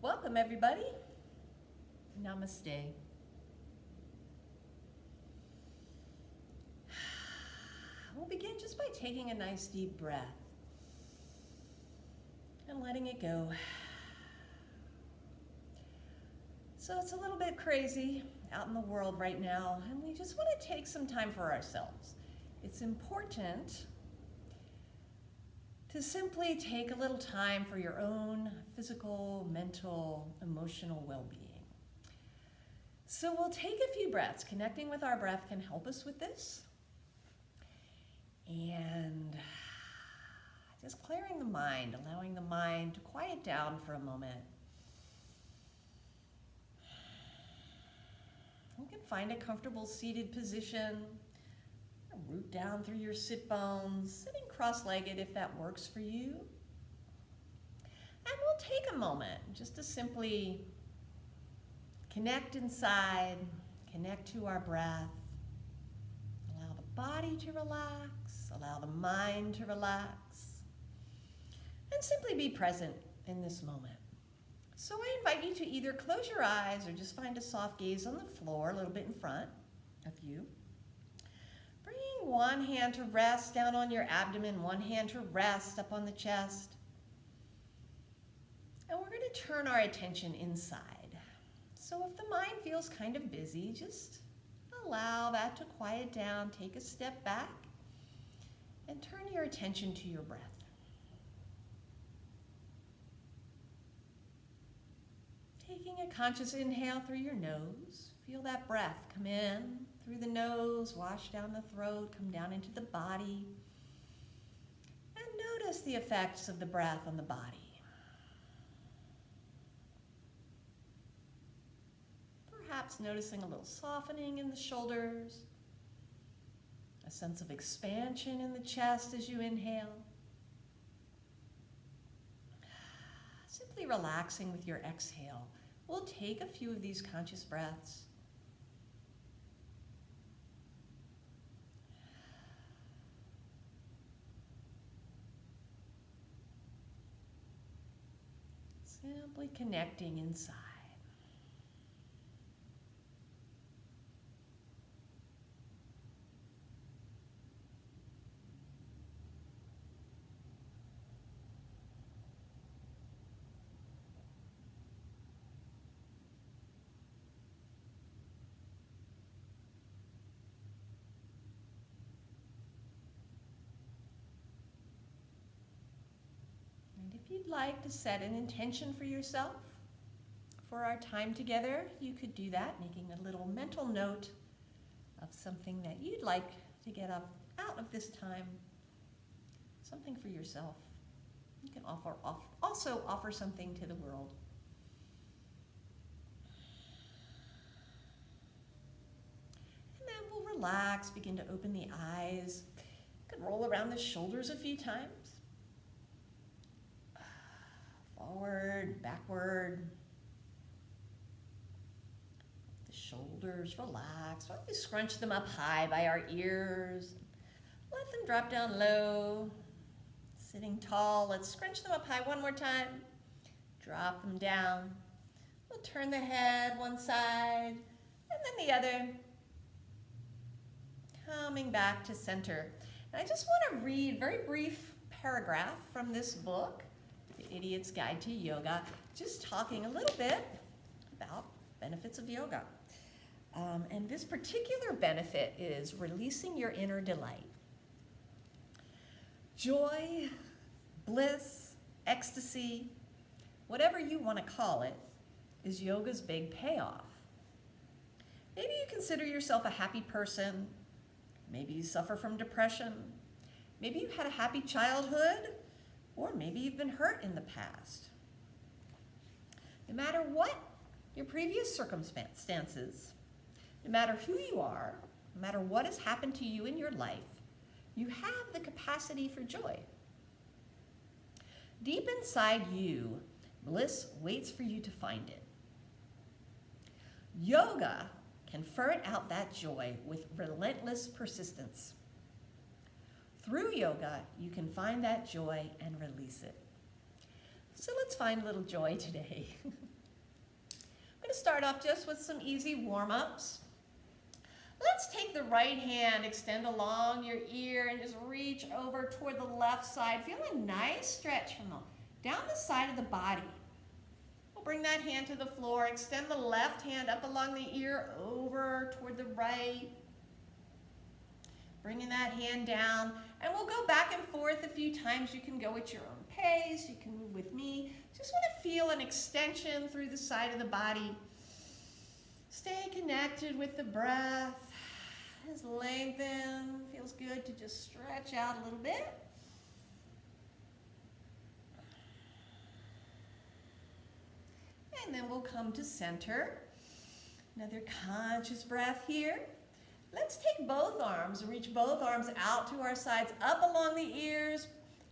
Welcome everybody. Namaste. We'll begin just by taking a nice deep breath and letting it go. So it's a little bit crazy out in the world right now, and we just want to take some time for ourselves. It's important to simply take a little time for your own physical, mental, emotional well-being. So we'll take a few breaths. Connecting with our breath can help us with this. And just clearing the mind, allowing the mind to quiet down for a moment. You can find a comfortable seated position. Root down through your sit bones, sitting cross-legged if that works for you. And we'll take a moment just to simply connect inside, connect to our breath. Allow the body to relax, allow the mind to relax, and simply be present in this moment. So I invite you to either close your eyes or just find a soft gaze on the floor a little bit in front of you. Bringing one hand to rest down on your abdomen, one hand to rest up on the chest. And we're going to turn our attention inside. So if the mind feels kind of busy, just allow that to quiet down, take a step back, and turn your attention to your breath. Taking a conscious inhale through your nose, feel that breath come in through the nose, wash down the throat, come down into the body, and notice the effects of the breath on the body. Perhaps noticing a little softening in the shoulders, a sense of expansion in the chest as you inhale. Simply relaxing with your exhale. We'll take a few of these conscious breaths. Simply connecting inside. If you'd like to set an intention for yourself for our time together, you could do that, making a little mental note of something that you'd like to get out of this time, something for yourself. You can also offer something to the world. And then we'll relax, begin to open the eyes. You can roll around the shoulders a few times. Forward, backward. The shoulders relax. Why don't we scrunch them up high by our ears? Let them drop down low. Sitting tall, let's scrunch them up high one more time. Drop them down. We'll turn the head one side and then the other. Coming back to center. And I just want to read a very brief paragraph from this book, The Idiot's Guide to Yoga, just talking a little bit about benefits of yoga. And this particular benefit is releasing your inner delight. Joy, bliss, ecstasy, whatever you want to call it, is yoga's big payoff. Maybe you consider yourself a happy person. Maybe you suffer from depression. Maybe you've had a happy childhood. Or maybe you've been hurt in the past. No matter what your previous circumstances, no matter who you are, no matter what has happened to you in your life, you have the capacity for joy. Deep inside you, bliss waits for you to find it. Yoga can ferret out that joy with relentless persistence. Through yoga, you can find that joy and release it. So let's find a little joy today. start off just with some easy warm-ups. Let's take the right hand, extend along your ear, and just reach over toward the left side. Feel a nice stretch from down the side of the body. We'll bring that hand to the floor, extend the left hand up along the ear, over toward the right. Bringing that hand down, and we'll go back and forth a few times. You can go at your own pace, you can move with me. Just want to feel an extension through the side of the body. Stay connected with the breath. Just lengthen. Feels good to just stretch out a little bit. And then we'll come to center. Another conscious breath here. Let's take both arms, reach both arms out to our sides, up along the ears.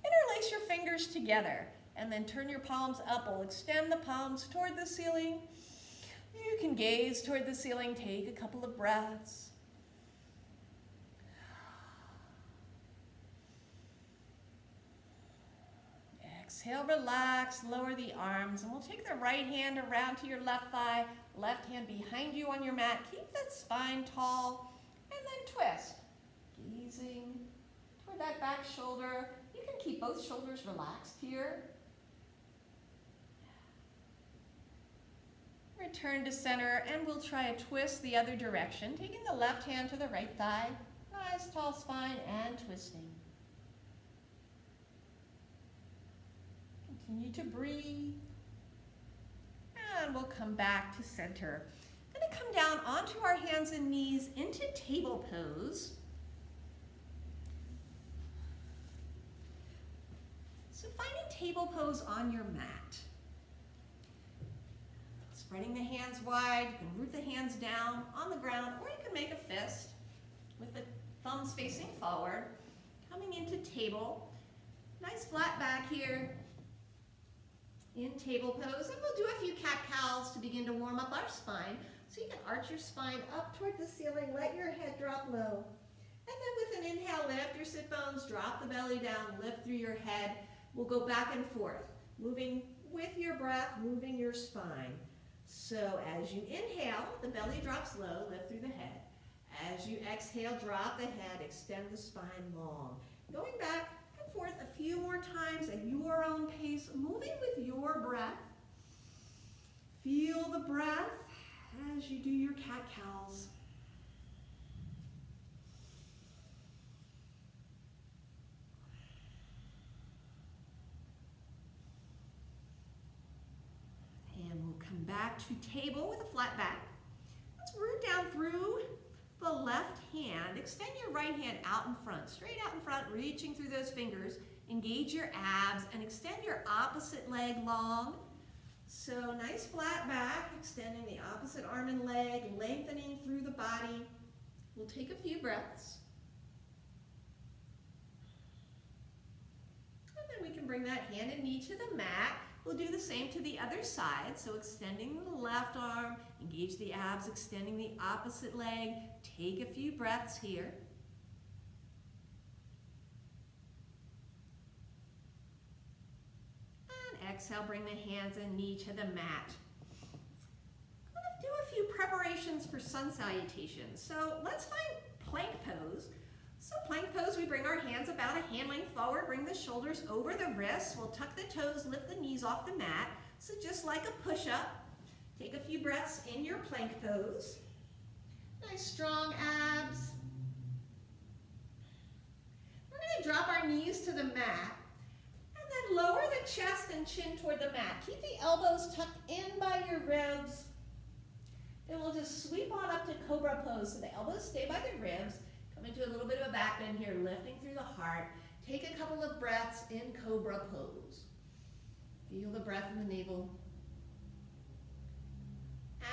Interlace your fingers together, and then turn your palms up. We'll extend the palms toward the ceiling. You can gaze toward the ceiling, take a couple of breaths. Exhale, relax, lower the arms, and we'll take the right hand around to your left thigh, left hand behind you on your mat. Keep that spine tall, and then twist. Gazing toward that back shoulder. You can keep both shoulders relaxed here. Return to center, and we'll try a twist the other direction, taking the left hand to the right thigh. Nice tall spine and twisting. Continue to breathe. And we'll come back to center. Going to come down onto our hands and knees into table pose. So finding table pose on your mat. Spreading the hands wide, you can root the hands down on the ground, or you can make a fist with the thumbs facing forward. Coming into table. Nice flat back here in table pose, and we'll do a few cat-cows to begin to warm up our spine. So you can arch your spine up toward the ceiling, let your head drop low. And then with an inhale, lift your sit bones, drop the belly down, lift through your head. We'll go back and forth, moving with your breath, moving your spine. So as you inhale, the belly drops low, lift through the head. As you exhale, drop the head, extend the spine long. Going back and forth a few more times at your own pace, moving with your breath. Feel the breath as you do your cat-cows. And we'll come back to table with a flat back. Let's root down through the left hand. Extend your right hand out in front, straight out in front, reaching through those fingers. Engage your abs and extend your opposite leg long. So nice flat back, extending the opposite arm and leg, lengthening through the body. We'll take a few breaths. And then we can bring that hand and knee to the mat. We'll do the same to the other side. So extending the left arm, engage the abs, extending the opposite leg. Take a few breaths here. And exhale, bring the hands and knee to the mat. I'm going to do a few preparations for sun salutation. So let's find plank pose. So plank pose, we bring our hands about a hand length forward, bring the shoulders over the wrists. We'll tuck the toes, lift the knees off the mat. So just like a push-up, take a few breaths in your plank pose. Nice strong abs. We're going to drop our knees to the mat and then lower the chest and chin toward the mat. Keep the elbows tucked in by your ribs. Then we'll just sweep on up to cobra pose. So the elbows stay by the ribs. Come into a little bit of a back bend here, lifting through the heart. Take a couple of breaths in cobra pose. Feel the breath in the navel.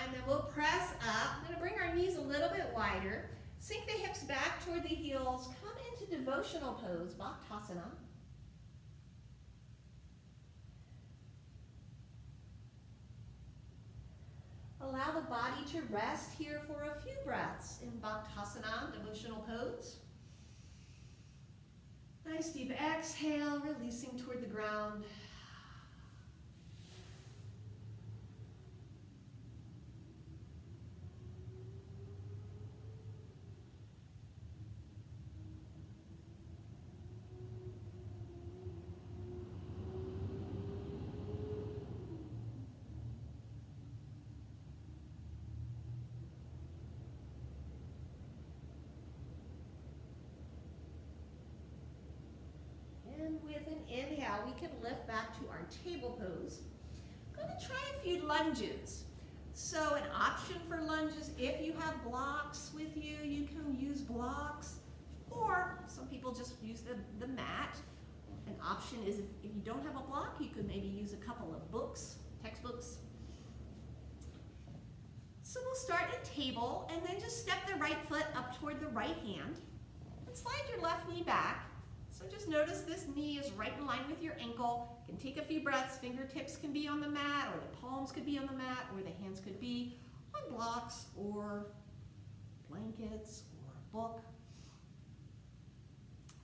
And then we'll press up. I'm going to bring our knees a little bit wider. Sink the hips back toward the heels. Come into devotional pose, Bhaktasana. Allow the body to rest here for a few breaths in Bhaktasana, devotional pose. Nice deep exhale, releasing toward the ground. inhale, we can lift back to our table pose. I'm going to try a few lunges. So an option for lunges, if you have blocks with you, you can use blocks, or some people just use the mat. An option is if you don't have a block, you could maybe use a couple of books, textbooks. So we'll start at table and then just step the right foot up toward the right hand and slide your left knee back. So just notice this knee is right in line with your ankle. You can take a few breaths. Fingertips can be on the mat, or the palms could be on the mat, or the hands could be on blocks or blankets or a book.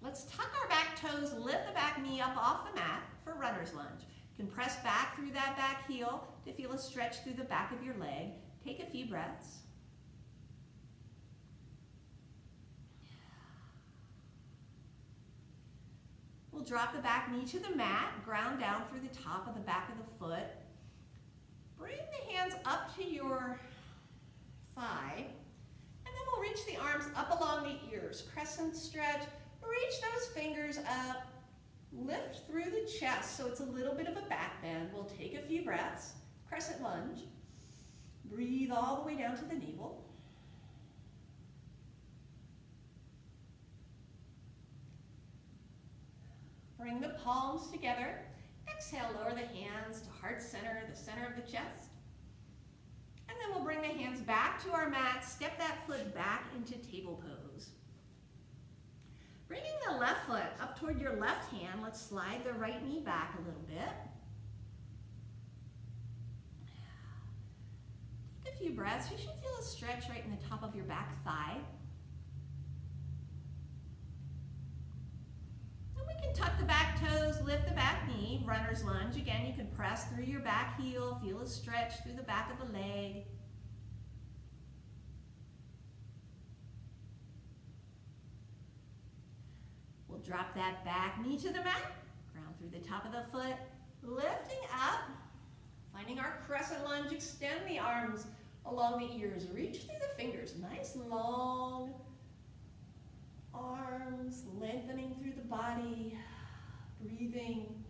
Let's tuck our back toes, lift the back knee up off the mat for runner's lunge. You can press back through that back heel to feel a stretch through the back of your leg. Take a few breaths. We'll drop the back knee to the mat, ground down through the top of the back of the foot. Bring the hands up to your thigh, and then we'll reach the arms up along the ears. Crescent stretch, reach those fingers up, lift through the chest so it's a little bit of a back bend. We'll take a few breaths, crescent lunge. Breathe all the way down to the navel. Bring the palms together. Exhale, lower the hands to heart center, the center of the chest. And then we'll bring the hands back to our mat, step that foot back into table pose. Bringing the left foot up toward your left hand, let's slide the right knee back a little bit. Take a few breaths. You should feel a stretch right in the top of your back thigh. And we can tuck the back toes, lift the back knee, runner's lunge. Again, you can press through your back heel, feel a stretch through the back of the leg. We'll drop that back knee to the mat, ground through the top of the foot, lifting up, finding our crescent lunge, extend the arms along the ears, reach through the fingers, nice long arms, lengthening through the body, breathing.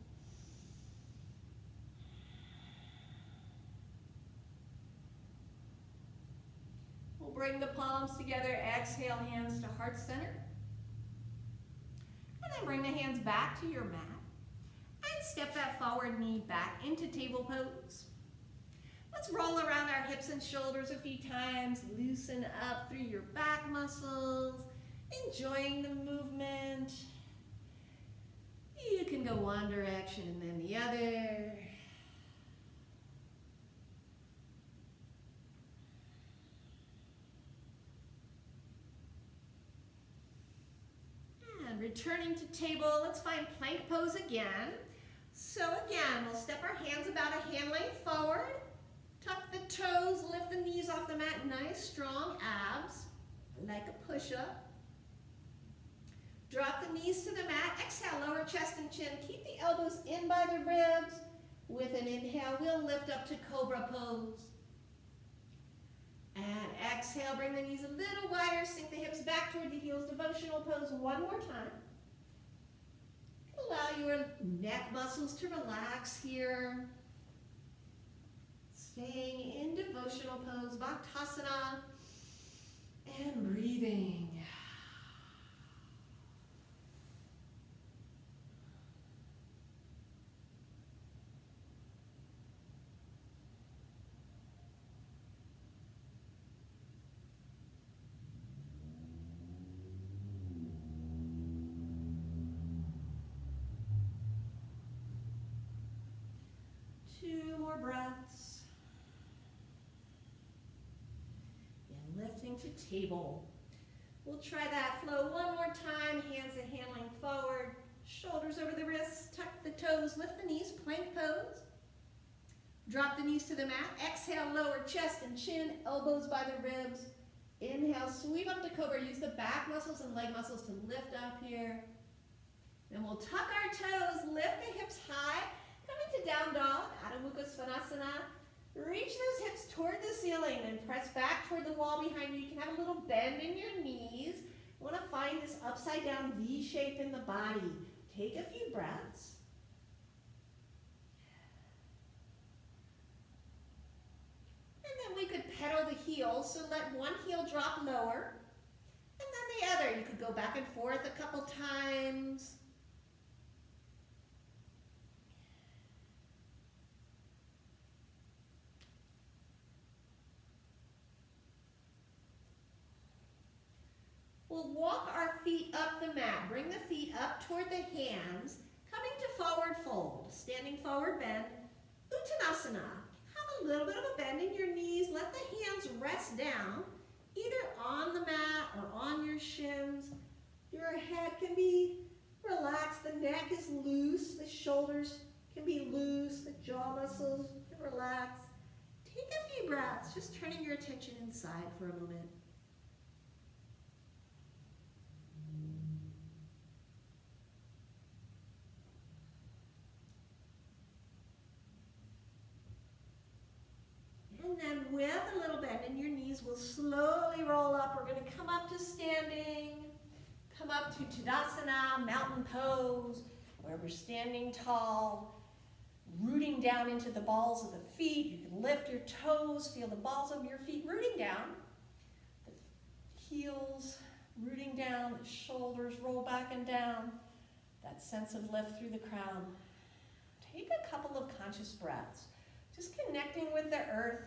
We'll bring the palms together, exhale, hands to heart center. And then bring the hands back to your mat and step that forward knee back into table pose. Let's roll around our hips and shoulders a few times, loosen up through your back muscles, enjoying the movement. You can go one direction and then the other. And returning to table, let's find plank pose again. So again, we'll step our hands about a hand length forward, tuck the toes, lift the knees off the mat, nice strong abs, like a push-up. Drop the knees to the mat, exhale, lower chest and chin, keep the elbows in by the ribs. With an inhale, we'll lift up to cobra pose. And exhale, bring the knees a little wider, sink the hips back toward the heels, devotional pose one more time. Allow your neck muscles to relax here. Staying in devotional pose, Bhaktasana, and breathing. Two more breaths. And lifting to table. We'll try that flow one more time. Hands and hand length forward. Shoulders over the wrists. Tuck the toes. Lift the knees. Plank pose. Drop the knees to the mat. Exhale, lower chest and chin. Elbows by the ribs. Inhale, sweep up to cobra. Use the back muscles and leg muscles to lift up here. Then we'll tuck our toes. Lift the hips high. Coming to down dog, Adho Mukha Svanasana. Reach those hips toward the ceiling and press back toward the wall behind you. You can have a little bend in your knees. You want to find this upside down V shape in the body. Take a few breaths. heels, so let one heel drop lower, and then the other. You could go back and forth a couple times. We'll walk our feet up the mat. Bring the feet up toward the hands, coming to forward fold. Standing forward bend, Uttanasana. Have a little bit of a bend in your knees. Let the hands rest down, either on the mat or on your shins. Your head can be relaxed. The neck is loose. The shoulders can be loose. The jaw muscles can relax. Take a few breaths, just turning your attention inside for a moment. And then with a little bend in your knees, we'll slowly roll up. We're going to come up to standing, come up to Tadasana, mountain pose, where we're standing tall, rooting down into the balls of the feet. You can lift your toes, feel the balls of your feet rooting down. The heels rooting down, the shoulders roll back and down. That sense of lift through the crown. Take a couple of conscious breaths, just connecting with the earth,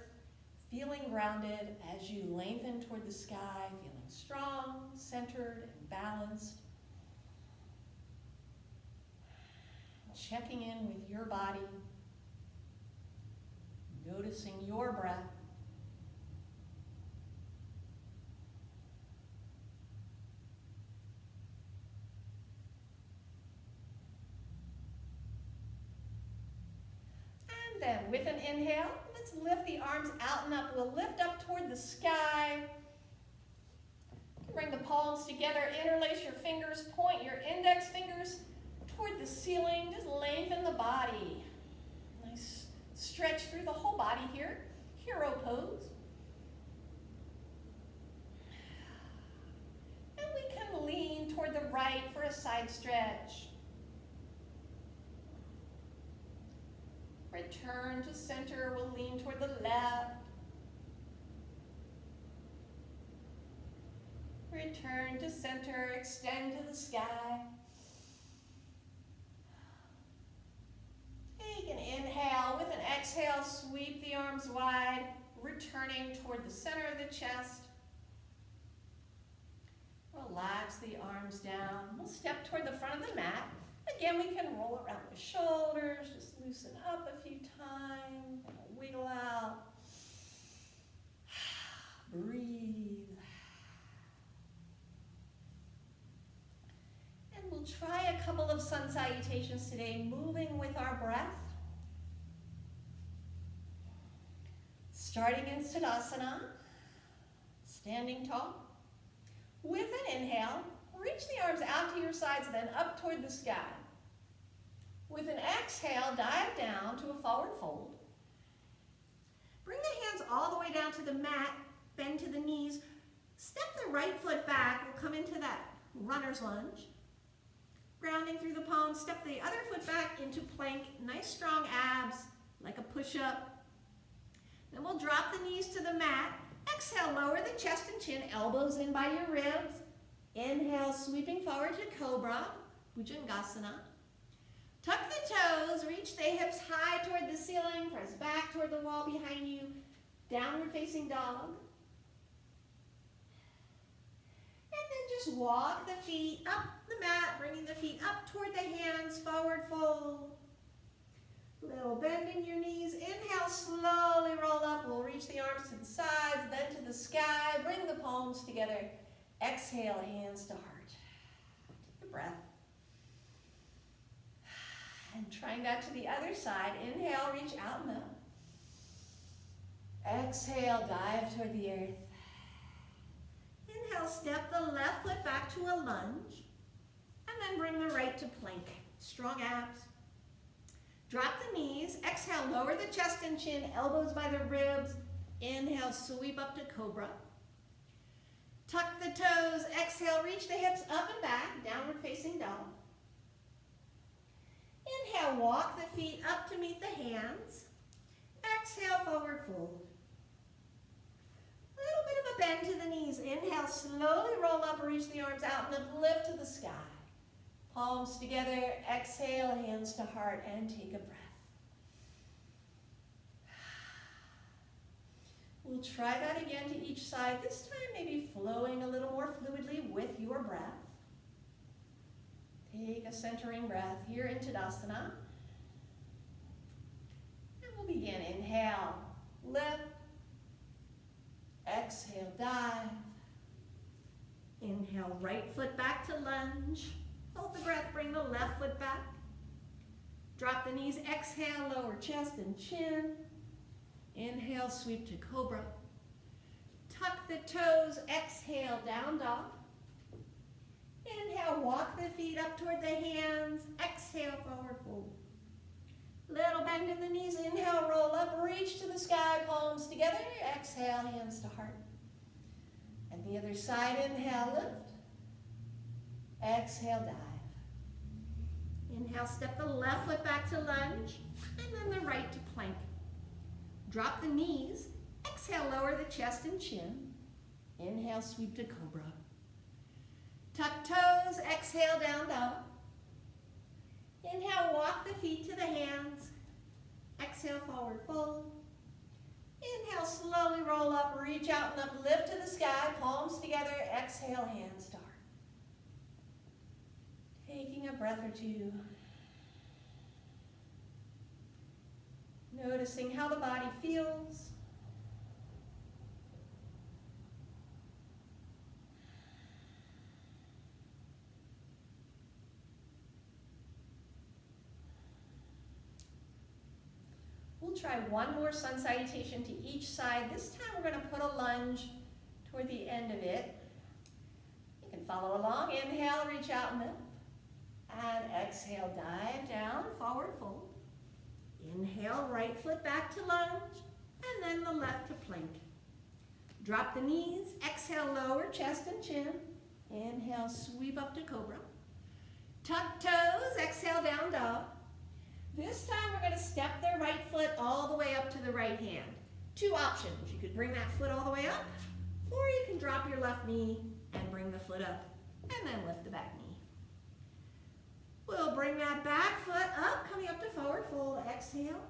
feeling grounded as you lengthen toward the sky, feeling strong, centered, and balanced. Checking in with your body, noticing your breath. And then with an inhale, let's lift the arms out and up. We'll lift up toward the sky. Bring the palms together, interlace your fingers, point your index fingers toward the ceiling. Just lengthen the body. Nice stretch through the whole body here. Hero pose. And we can lean toward the right for a side stretch. Return to center. We'll lean toward the left. Return to center. Extend to the sky. Take an inhale. With an exhale, sweep the arms wide, returning toward the center of the chest. Relax the arms down. We'll step toward the front of the mat. Again, we can roll around the shoulders, just loosen up a few times, wiggle out. Breathe. And we'll try a couple of sun salutations today, moving with our breath. Starting in Tadasana, standing tall. With an inhale, reach the arms out to your sides, then up toward the sky. With an exhale, dive down to a forward fold. Bring the hands all the way down to the mat, bend to the knees. Step the right foot back. We'll come into that runner's lunge. Grounding through the palms, step the other foot back into plank. Nice strong abs, like a push-up. Then we'll drop the knees to the mat. Exhale, lower the chest and chin, elbows in by your ribs. Inhale, sweeping forward to Cobra, Bhujangasana. Tuck the toes, reach the hips high toward the ceiling, press back toward the wall behind you, downward facing dog. And then just walk the feet up the mat, bringing the feet up toward the hands, forward fold. Little bend in your knees. Inhale, slowly roll up. We'll reach the arms to the sides, then to the sky. Bring the palms together. Exhale, hands to heart. Take a breath. And trying that to the other side. Inhale, reach out and up. Exhale, dive toward the earth. Inhale, step the left foot back to a lunge. And then bring the right to plank. Strong abs. Drop the knees. Exhale, lower the chest and chin, elbows by the ribs. Inhale, sweep up to Cobra. Tuck the toes. Exhale, reach the hips up and back, downward facing dog. Inhale, walk the feet up to meet the hands. Exhale, forward fold. bend to the knees. Inhale, slowly roll up, reach the arms out and uplift to the sky. Palms together, exhale, hands to heart, and take a breath. We'll try that again to each side, this time maybe flowing a little more fluidly with your breath. Take a centering breath here in Tadasana. And we'll begin. Inhale, lift. Exhale, dive. Inhale, right foot back to lunge. Hold the breath, bring the left foot back. Drop the knees, exhale, lower chest and chin. Inhale, sweep to cobra. Tuck the toes, exhale, down dog. Inhale, walk the feet up toward the hands. Exhale, forward fold. Little bend in the knees. Inhale, roll up, reach to the sky, palms together. Exhale, hands to heart. And the other side, inhale, lift. Exhale, dive. Inhale, step the left foot back to lunge, and then the right to plank. Drop the knees. Exhale, lower the chest and chin. Inhale, sweep to cobra. Tuck toes, exhale, down dog. Inhale, walk the feet to the hands. Exhale, forward fold. Inhale, slowly roll up, reach out and uplift to the sky, palms together. Exhale, hands to heart. Taking a breath or two. Noticing how the body feels. We'll try one more sun salutation to each side. This time we're going to put a lunge toward the end of it. You can follow along. Inhale, reach out and lift. And exhale, dive down, forward fold. Inhale, right foot back to lunge, and then the left to plank. Drop the knees, exhale, lower chest and chin. Inhale, sweep up to cobra. Tuck toes, exhale, down dog. This time we're going to step the right foot all the way up to the right hand. Two options. You could bring that foot all the way up, or you can drop your left knee and bring the foot up, and then lift the back knee. We'll bring that back foot up, coming up to forward fold. Exhale.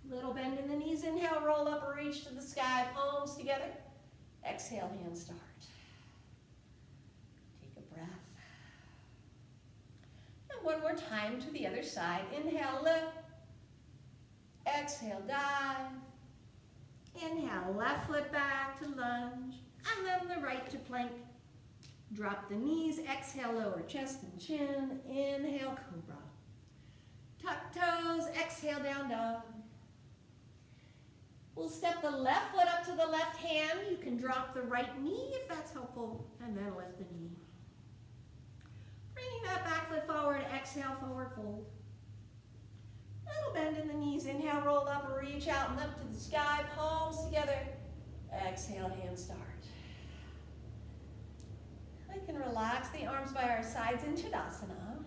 Little bend in the knees. Inhale, roll up, reach to the sky, palms together. Exhale, hands to heart. Take a breath. And one more time to the other side. Inhale, lift. Exhale, dive. Inhale, left foot back to lunge, and then the right to plank. Drop the knees, exhale, lower chest and chin. Inhale, cobra. Tuck toes, exhale, down dog. We'll step the left foot up to the left hand. You can drop the right knee if that's helpful, and then lift the knee. Bringing that back foot forward, exhale, forward fold. Little bend in the knees. Inhale, roll up, reach out and up to the sky, palms together. Exhale, hands to heart. We can relax the arms by our sides in Tadasana.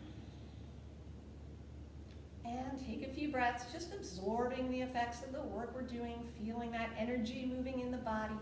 And take a few breaths, just absorbing the effects of the work we're doing, feeling that energy moving in the body.